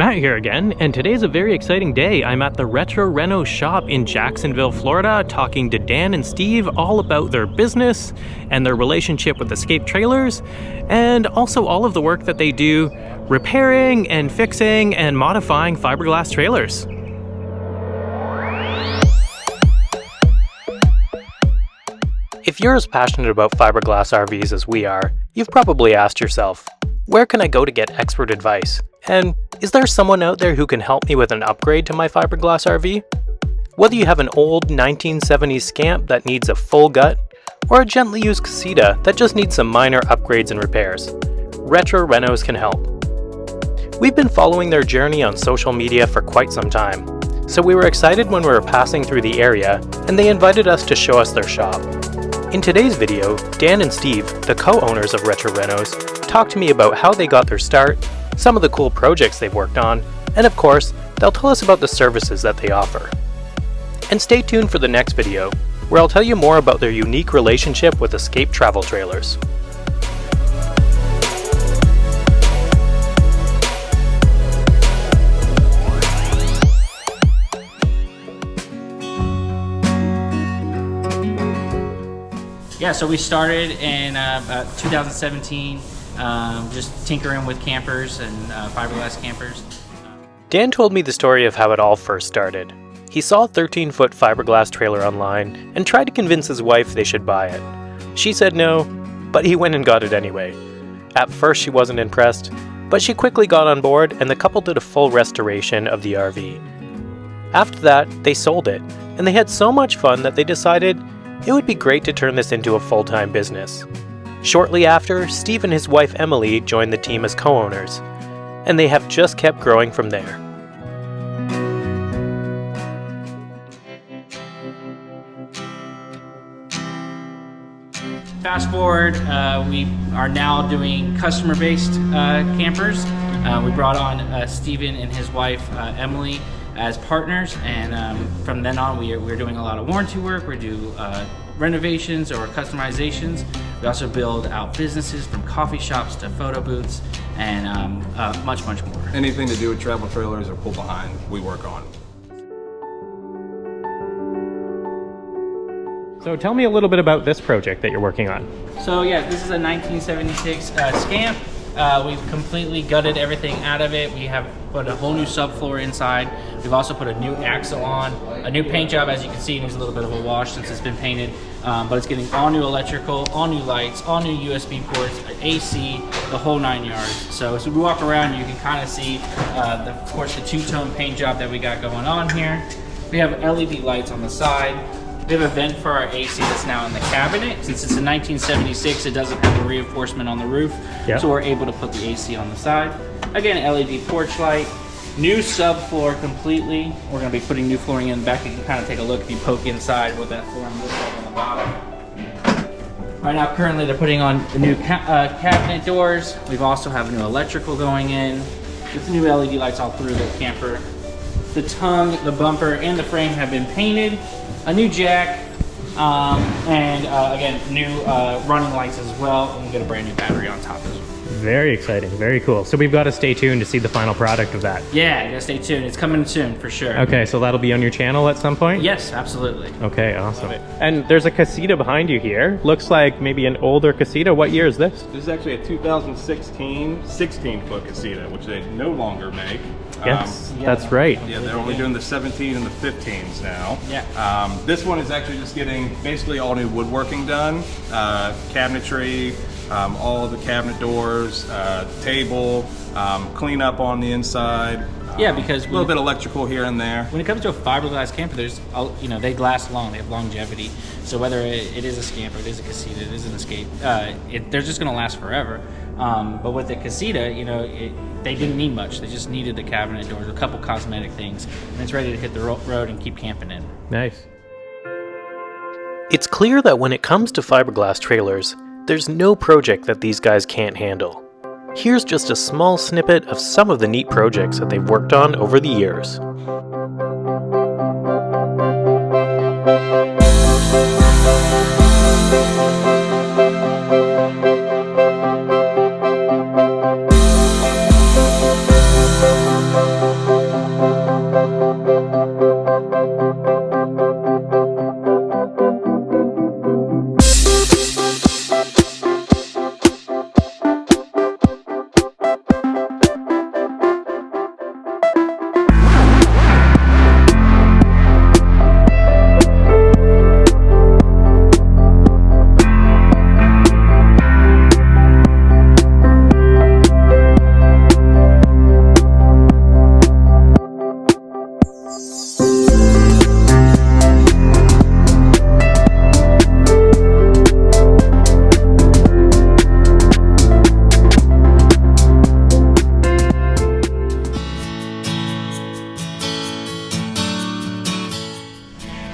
Matt here again, and today's a very exciting day. I'm at the Retro Renos shop in Jacksonville, Florida, talking to Dan and Steve all about their business and their relationship with Escape Trailers, and also all of the work that they do repairing and fixing and modifying fiberglass trailers. If you're as passionate about fiberglass RVs as we are, you've probably asked yourself, where can I go to get expert advice? And is there someone out there who can help me with an upgrade to my fiberglass RV? Whether you have an old 1970s Scamp that needs a full gut, or a gently used Casita that just needs some minor upgrades and repairs, Retro Renos can help. We've been following their journey on social media for quite some time, so we were excited when we were passing through the area and they invited us to show us their shop. In today's video, Dan and Steve, the co-owners of Retro Renos, talked to me about how they got their start, some of the cool projects they've worked on, and of course, they'll tell us about the services that they offer. And stay tuned for the next video, where I'll tell you more about their unique relationship with Escape Travel Trailers. Yeah, so we started in 2017, just tinkering with campers and fiberglass campers. Dan told me the story of how it all first started. He saw a 13-foot fiberglass trailer online and tried to convince his wife they should buy it. She said no, but he went and got it anyway. At first she wasn't impressed, but she quickly got on board and the couple did a full restoration of the RV. After that, they sold it, and they had so much fun that they decided it would be great to turn this into a full-time business. Shortly after, Steve and his wife Emily joined the team as co-owners, and they have just kept growing from there. Fast forward, we are now doing customer-based campers. We brought on Steven and his wife Emily as partners, and from then on we're doing a lot of warranty work. We do renovations or customizations. We also build out businesses from coffee shops to photo booths and much more. Anything to do with travel trailers or pull behind, we work on. So tell me a little bit about this project that you're working on. So yeah, this is a 1976 Scamp. We've completely gutted everything out of it. We have put a whole new subfloor inside. We've also put a new axle on, a new paint job. As you can see, it needs a little bit of a wash since it's been painted, but it's getting all new electrical, all new lights, all new USB ports, AC, the whole 9 yards. So as we walk around, you can kind of see, of course, the two-tone paint job that we got going on here. We have LED lights on the side. We have a vent for our AC that's now in the cabinet. Since it's a 1976, it doesn't have a reinforcement on the roof, so we're able to put the AC on the side. Again, LED porch light, new subfloor completely. We're going to be putting new flooring in the back. You can kind of take a look if you poke inside what that flooring looks like on the bottom. Right now, currently, they're putting on the new cabinet doors. We've also have new electrical going in with new LED lights all through the camper. The tongue, the bumper, and the frame have been painted. A new jack, and again, new running lights as well, and we get a brand new battery on top as well. Very exciting, very cool. So we've got to stay tuned to see the final product of that. Yeah, you gotta stay tuned. It's coming soon for sure. Okay, so that'll be on your channel at some point? Yes, absolutely. Okay, awesome. And there's a Casita behind you here. Looks like maybe an older Casita. What year is this? This is actually a 2016 16-foot Casita, which they no longer make. Yes, that's right. Yeah, they're only doing the 17 and the 15s now. Yeah. This one is actually just getting basically all new woodworking done, cabinetry, all of the cabinet doors, table, clean up on the inside. Yeah, because a little bit electrical here and there. When it comes to a fiberglass camper, there's, they last long. They have longevity. So whether it is a Scamp or it is a Casita, it is an Escape, they're just going to last forever. But with the Casita, they didn't need much. They just needed the cabinet doors, a couple cosmetic things, and it's ready to hit the road and keep camping in. Nice. It's clear that when it comes to fiberglass trailers, there's no project that these guys can't handle. Here's just a small snippet of some of the neat projects that they've worked on over the years.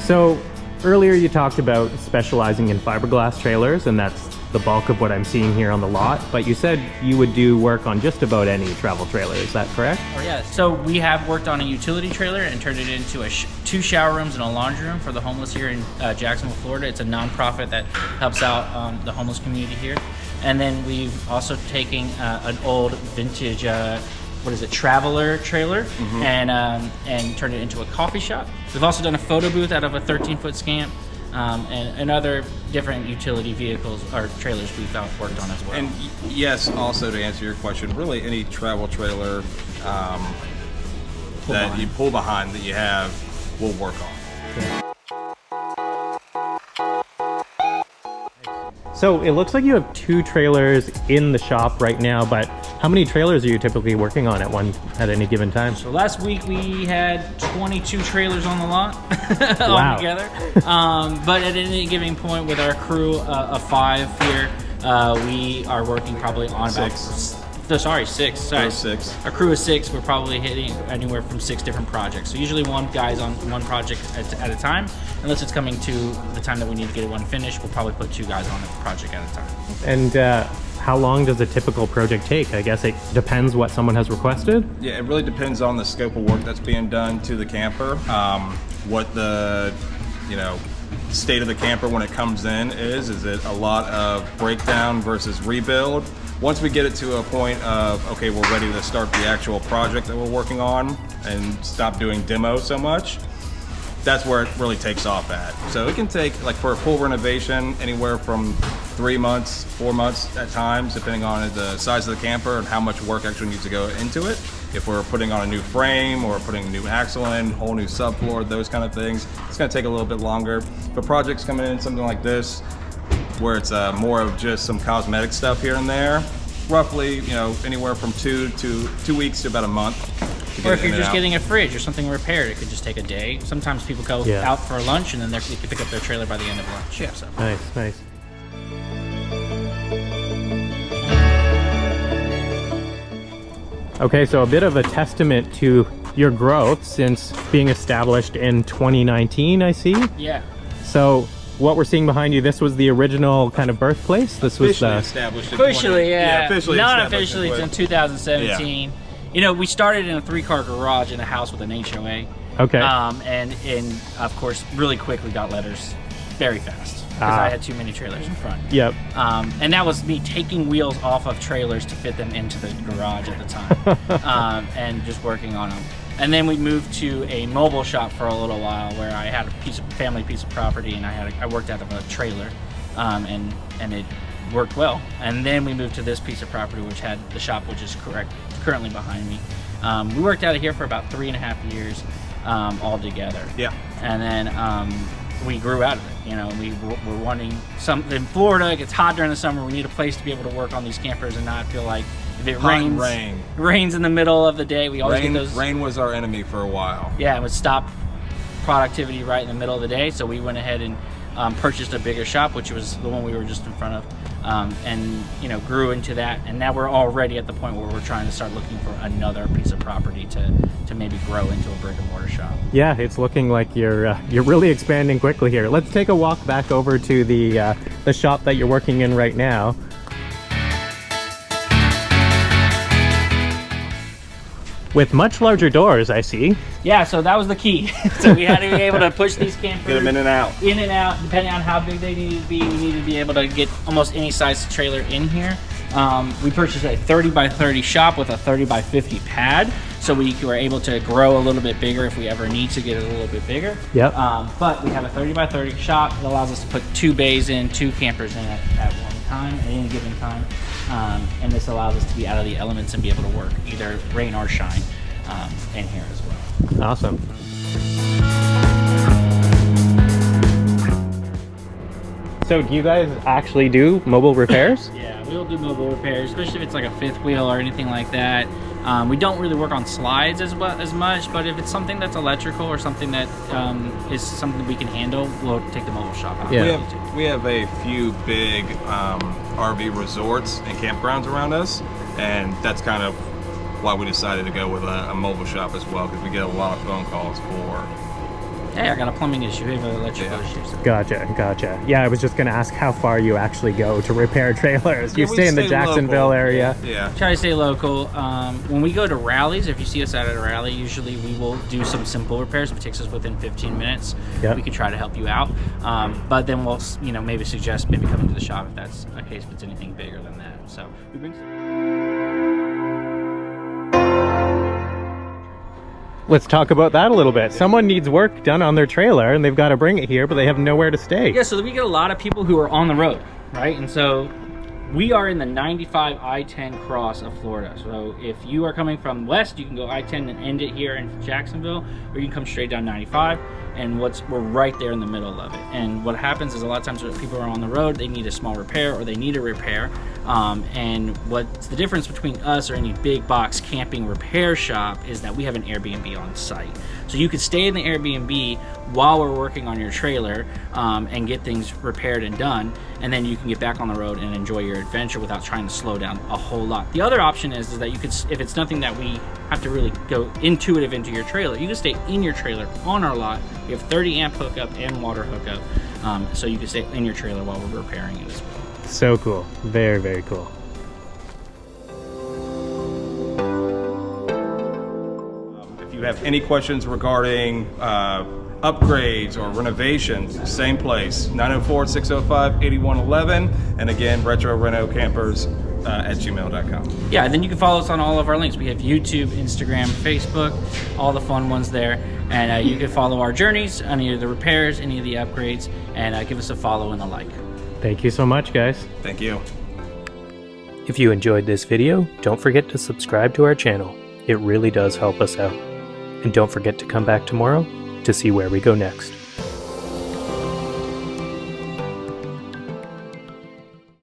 So earlier you talked about specializing in fiberglass trailers, and that's the bulk of what I'm seeing here on the lot, but you said you would do work on just about any travel trailer, is that correct? Oh yeah, so we have worked on a utility trailer and turned it into two shower rooms and a laundry room for the homeless here in Jacksonville, Florida. It's a nonprofit that helps out the homeless community here. And then we've also taken an old vintage, traveler trailer and turned it into a coffee shop. We've also done a photo booth out of a 13-foot Scamp. And other different utility vehicles or trailers we've worked on as well. And yes, also to answer your question, really any travel trailer that you pull behind that you have, will work on. So it looks like you have 2 trailers in the shop right now, but how many trailers are you typically working on at any given time? So last week we had 22 trailers on the lot Wow. altogether. But at any given point with our crew of 5 here, we are working probably on about 6. Sorry. 6. Our crew is 6. We're probably hitting anywhere from 6 different projects. So usually one guy's on one project at a time. Unless it's coming to the time that we need to get one finished, we'll probably put 2 guys on a project at a time. And how long does a typical project take? I guess it depends what someone has requested? Yeah, it really depends on the scope of work that's being done to the camper, what the state of the camper when it comes in is. Is it a lot of breakdown versus rebuild? Once we get it to a point of, okay, we're ready to start the actual project that we're working on and stop doing demo so much, that's where it really takes off at. So it can take, like for a full renovation, anywhere from 3 months, 4 months at times, depending on the size of the camper and how much work actually needs to go into it. If we're putting on a new frame or putting a new axle in, whole new subfloor, those kind of things, it's gonna take a little bit longer. If a project's coming in, something like this, where it's more of just some cosmetic stuff here and there, roughly, anywhere from 2 weeks to about a month. Or if you're just getting a fridge or something repaired, it could just take a day. Sometimes people go out for lunch and then they can pick up their trailer by the end of lunch. Yeah. So. Nice. Okay, so a bit of a testament to your growth since being established in 2019, I see. Yeah. So what we're seeing behind you, this was the original kind of birthplace? This was established in officially, yeah. Officially Not established officially, it's in 2017. Yeah. We started in a 3-car garage in a house with an HOA. Okay. And of course, really quickly got letters very fast because I had too many trailers in front. Yep. And that was me taking wheels off of trailers to fit them into the garage at the time, and just working on them. And then we moved to a mobile shop for a little while where I had a family piece of property, and I worked out of a trailer, and it worked well. And then we moved to this piece of property, which had the shop, which is currently behind me. We worked out of here for about 3.5 years all together. Yeah. And then we grew out of it. We were wanting something. In Florida, it gets hot during the summer. We need a place to be able to work on these campers and not feel like if it rains in the middle of the day. We always get those. Rain was our enemy for a while. Yeah, it would stop productivity right in the middle of the day. So we went ahead and purchased a bigger shop, which was the one we were just in front of, and grew into that. And now we're already at the point where we're trying to start looking for another piece of property to maybe grow into a brick and mortar shop. Yeah, it's looking like you're really expanding quickly here. Let's take a walk back over to the shop that you're working in right now. With much larger doors, I see. Yeah, so that was the key. So we had to be able to push these campers Get them in and out. Depending on how big they needed to be. We needed to be able to get almost any size trailer in here. We purchased a 30 by 30 shop with a 30 by 50 pad, so we were able to grow a little bit bigger if we ever need to get it a little bit bigger. Yep. But we have a 30 by 30 shop that allows us to put 2 bays in, 2 campers in at one time, at any given time. And this allows us to be out of the elements and be able to work either rain or shine in here as well. Awesome. So do you guys actually do mobile repairs? Yeah, we'll do mobile repairs, especially if it's like a 5th wheel or anything like that. We don't really work on slides as much, but if it's something that's electrical or something that is something we can handle, we'll take the mobile shop out. Yeah. We have a few big RV resorts and campgrounds around us, and that's kind of why we decided to go with a mobile shop as well, because we get a lot of phone calls Yeah, I got a plumbing issue. We have an electrical issue. So. Gotcha. Yeah, I was just gonna ask how far you actually go to repair trailers. You Yeah, we stay in the stay Jacksonville local. area. Yeah. Try to stay local. When we go to rallies, if you see us out at a rally, usually we will do some simple repairs. If it takes us within 15 minutes, Yep. we can try to help you out. But then we'll, maybe suggest maybe coming to the shop if that's a case, if it's anything bigger than that. So we bring some. Let's talk about that a little bit. Someone needs work done on their trailer and they've got to bring it here, but they have nowhere to stay. Yeah, so we get a lot of people who are on the road, right? And so we are in the 95 I-10 cross of Florida. So if you are coming from west, you can go I-10 and end it here in Jacksonville, or you can come straight down 95. And we're right there in the middle of it. And what happens is a lot of times when people are on the road, they need a small repair or they need a repair. And what's the difference between us or any big box camping repair shop is that we have an Airbnb on site. So you could stay in the Airbnb while we're working on your trailer and get things repaired and done. And then you can get back on the road and enjoy your adventure without trying to slow down a whole lot. The other option is that you could, if it's nothing that we have to really go intuitive into your trailer, you can stay in your trailer on our lot. We have 30 amp hookup and water hookup. So you can stay in your trailer while we're repairing it as well. So cool. Very, very cool. If you have any questions regarding upgrades or renovations, same place, 904-605-8111, and again, Retro Reno Campers at gmail.com. Yeah, and then you can follow us on all of our links. We have YouTube, Instagram, Facebook, all the fun ones there. And you can follow our journeys, any of the repairs, any of the upgrades, and give us a follow and a like. Thank you so much, guys. Thank you. If you enjoyed this video, don't forget to subscribe to our channel. It really does help us out. And don't forget to come back tomorrow to see where we go next.